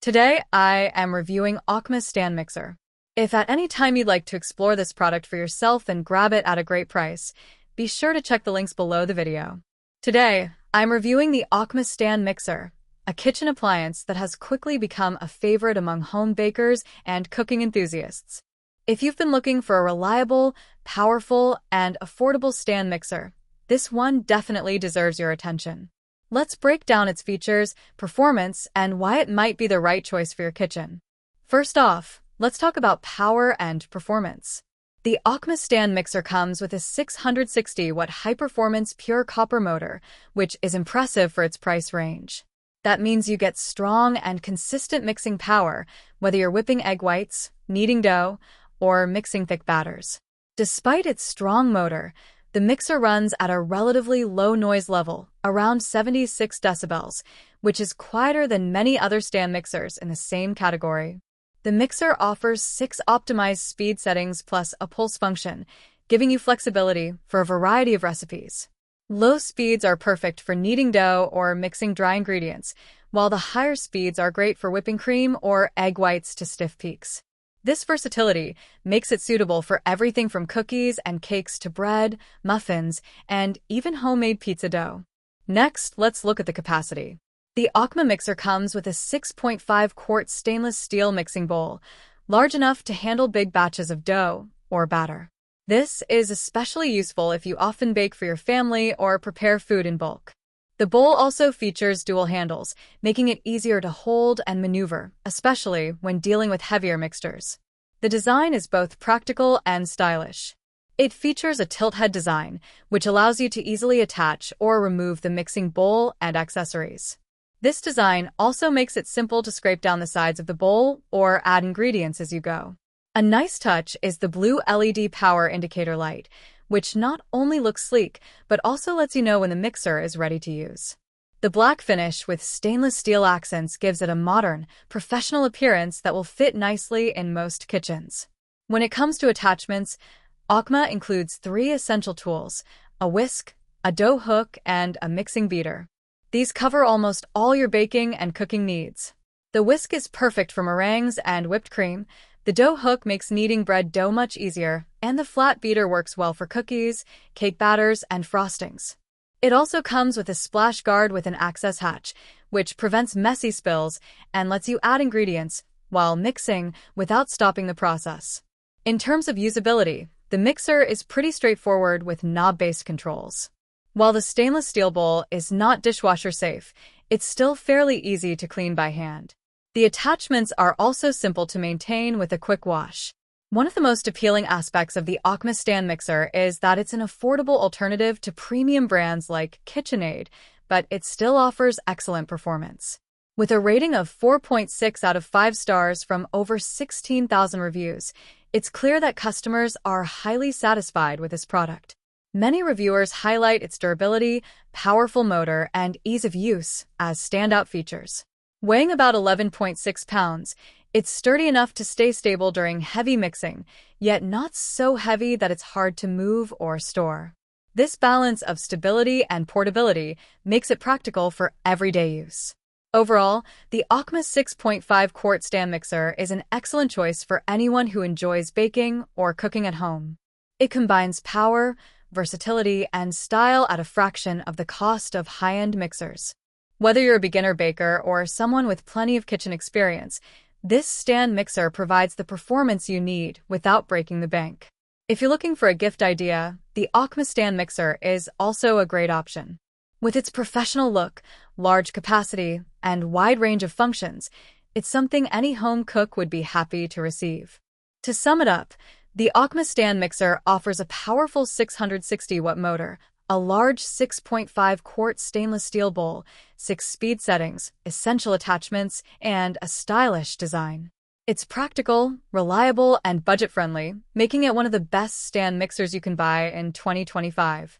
Today, I am reviewing Aucma Stand Mixer. If at any time you'd like to explore this product for yourself and grab it at a great price, be sure to check the links below the video. Today, I'm reviewing the Aucma Stand Mixer, a kitchen appliance that has quickly become a favorite among home bakers and cooking enthusiasts. If you've been looking for a reliable, powerful, and affordable stand mixer, this one definitely deserves your attention. Let's break down its features, performance, and why it might be the right choice for your kitchen. First off, let's talk about power and performance. The Aucma Stand Mixer comes with a 660-watt high-performance pure copper motor, which is impressive for its price range. That means you get strong and consistent mixing power, whether you're whipping egg whites, kneading dough, or mixing thick batters. Despite its strong motor, the mixer runs at a relatively low noise level, around 76 decibels, which is quieter than many other stand mixers in the same category. The mixer offers 6 optimized speed settings plus a pulse function, giving you flexibility for a variety of recipes. Low speeds are perfect for kneading dough or mixing dry ingredients, while the higher speeds are great for whipping cream or egg whites to stiff peaks. This versatility makes it suitable for everything from cookies and cakes to bread, muffins, and even homemade pizza dough. Next, let's look at the capacity. The Aucma mixer comes with a 6.5-quart stainless steel mixing bowl, large enough to handle big batches of dough or batter. This is especially useful if you often bake for your family or prepare food in bulk. The bowl also features dual handles, making it easier to hold and maneuver, especially when dealing with heavier mixtures. The design is both practical and stylish. It features a tilt head design, which allows you to easily attach or remove the mixing bowl and accessories. This design also makes it simple to scrape down the sides of the bowl or add ingredients as you go. A nice touch is the blue LED power indicator light, which not only looks sleek, but also lets you know when the mixer is ready to use. The black finish with stainless steel accents gives it a modern, professional appearance that will fit nicely in most kitchens. When it comes to attachments, Aucma includes 3 essential tools: a whisk, a dough hook, and a mixing beater. These cover almost all your baking and cooking needs. The whisk is perfect for meringues and whipped cream. The dough hook makes kneading bread dough much easier, and the flat beater works well for cookies, cake batters, and frostings. It also comes with a splash guard with an access hatch, which prevents messy spills and lets you add ingredients while mixing without stopping the process. In terms of usability, the mixer is pretty straightforward with knob-based controls. While the stainless steel bowl is not dishwasher safe, it's still fairly easy to clean by hand. The attachments are also simple to maintain with a quick wash. One of the most appealing aspects of the Aucma Stand Mixer is that it's an affordable alternative to premium brands like KitchenAid, but it still offers excellent performance. With a rating of 4.6 out of 5 stars from over 16,000 reviews, it's clear that customers are highly satisfied with this product. Many reviewers highlight its durability, powerful motor, and ease of use as standout features. Weighing about 11.6 pounds, it's sturdy enough to stay stable during heavy mixing, yet not so heavy that it's hard to move or store. This balance of stability and portability makes it practical for everyday use. Overall, the Aucma 6.5-quart stand mixer is an excellent choice for anyone who enjoys baking or cooking at home. It combines power, versatility, and style at a fraction of the cost of high-end mixers. Whether you're a beginner baker or someone with plenty of kitchen experience, this stand mixer provides the performance you need without breaking the bank. If you're looking for a gift idea, the Aucma Stand Mixer is also a great option. With its professional look, large capacity, and wide range of functions, it's something any home cook would be happy to receive. To sum it up, the Aucma Stand Mixer offers a powerful 660-watt motor, a large 6.5-quart stainless steel bowl, 6 speed settings, essential attachments, and a stylish design. It's practical, reliable, and budget-friendly, making it one of the best stand mixers you can buy in 2025.